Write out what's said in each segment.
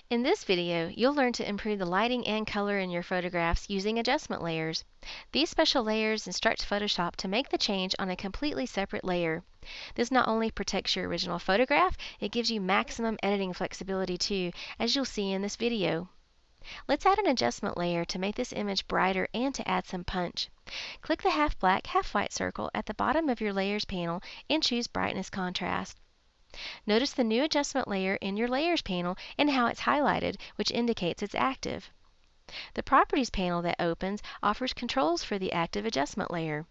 In this video, you'll learn to improve the lighting and color in your photographs using adjustment layers. These special layers instruct Photoshop to make the change on a completely separate layer. This not only protects your original photograph, it gives you maximum editing flexibility too, as you'll see in this video. Let's add an adjustment layer to make this image brighter and to add some punch. Click the half black, half white circle at the bottom of your Layers panel and choose Brightness Contrast. Notice the new adjustment layer in your Layers panel and how it's highlighted, which indicates it's active. The Properties panel that opens offers controls for the active adjustment layer.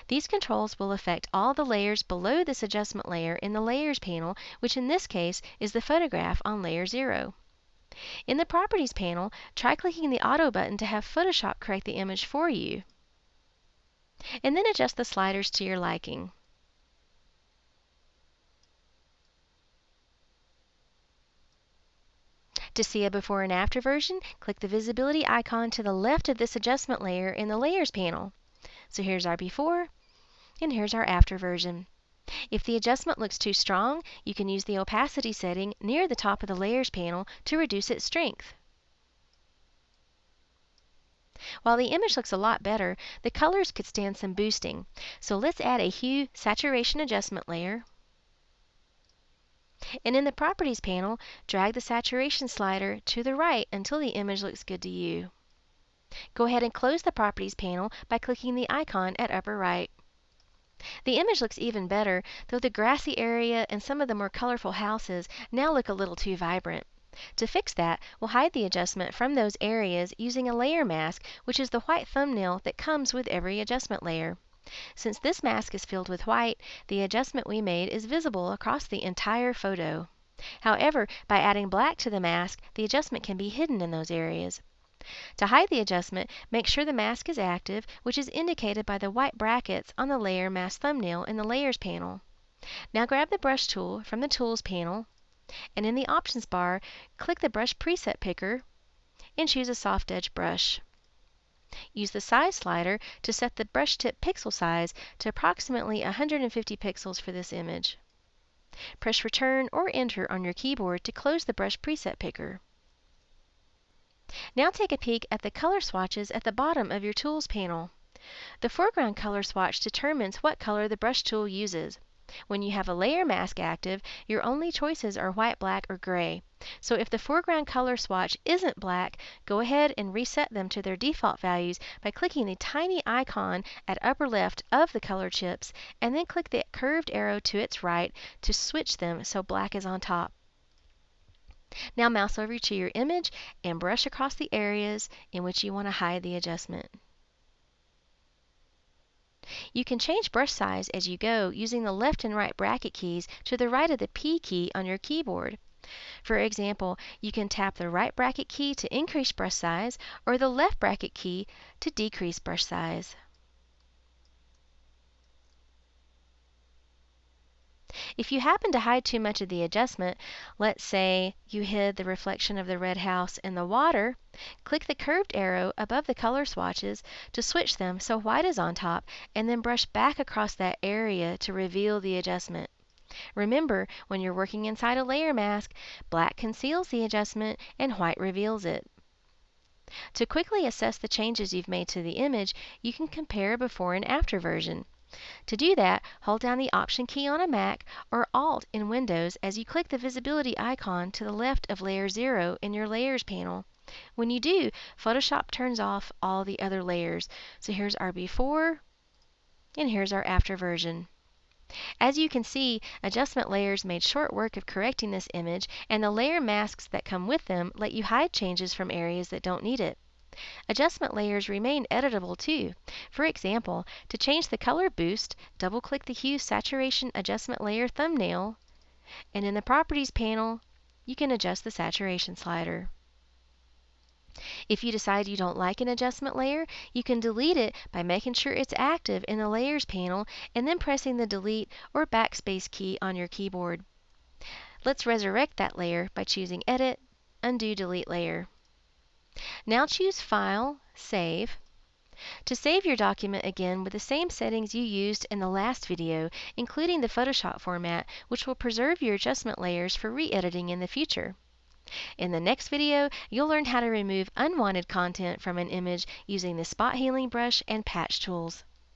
These controls will affect all the layers below this adjustment layer in the Layers panel, which in this case is the photograph on layer 0. In the Properties panel, try clicking the Auto button to have Photoshop correct the image for you, and then adjust the sliders to your liking. To see a before and after version, click the visibility icon to the left of this adjustment layer in the Layers panel. So here's our before, and here's our after version. If the adjustment looks too strong, you can use the opacity setting near the top of the Layers panel to reduce its strength. While the image looks a lot better, the colors could stand some boosting. So let's add a hue saturation adjustment layer. And in the Properties panel, drag the saturation slider to the right until the image looks good to you. Go ahead and close the Properties panel by clicking the icon at upper right. The image looks even better, though the grassy area and some of the more colorful houses now look a little too vibrant. To fix that, we'll hide the adjustment from those areas using a layer mask, which is the white thumbnail that comes with every adjustment layer. Since this mask is filled with white, the adjustment we made is visible across the entire photo. However, by adding black to the mask, the adjustment can be hidden in those areas. To hide the adjustment, make sure the mask is active, which is indicated by the white brackets on the Layer Mask thumbnail in the Layers panel. Now grab the Brush tool from the Tools panel, and in the Options bar, click the Brush Preset Picker and choose a soft edge brush. Use the size slider to set the brush tip pixel size to approximately 150 pixels for this image. Press Return or Enter on your keyboard to close the Brush Preset Picker. Now take a peek at the color swatches at the bottom of your Tools panel. The foreground color swatch determines what color the brush tool uses. When you have a layer mask active, your only choices are white, black, or gray. So if the foreground color swatch isn't black, go ahead and reset them to their default values by clicking the tiny icon at upper left of the color chips, and then click the curved arrow to its right to switch them so black is on top. Now mouse over to your image and brush across the areas in which you want to hide the adjustment. You can change brush size as you go using the left and right bracket keys to the right of the P key on your keyboard. For example, you can tap the right bracket key to increase brush size or the left bracket key to decrease brush size. If you happen to hide too much of the adjustment, let's say you hid the reflection of the red house in the water, click the curved arrow above the color swatches to switch them so white is on top, and then brush back across that area to reveal the adjustment. Remember, when you're working inside a layer mask, black conceals the adjustment and white reveals it. To quickly assess the changes you've made to the image, you can compare a before and after version. To do that, hold down the Option key on a Mac or Alt in Windows as you click the visibility icon to the left of Layer 0 in your Layers panel. When you do, Photoshop turns off all the other layers. So here's our before, and here's our after version. As you can see, adjustment layers made short work of correcting this image, and the layer masks that come with them let you hide changes from areas that don't need it. Adjustment layers remain editable too. For example, to change the color boost, double-click the Hue Saturation Adjustment Layer thumbnail, and in the Properties panel, you can adjust the saturation slider. If you decide you don't like an adjustment layer, you can delete it by making sure it's active in the Layers panel and then pressing the Delete or Backspace key on your keyboard. Let's resurrect that layer by choosing Edit, Undo Delete Layer. Now choose File, Save. To save your document again with the same settings you used in the last video, including the Photoshop format, which will preserve your adjustment layers for re-editing in the future. In the next video, you'll learn how to remove unwanted content from an image using the spot healing brush and patch tools.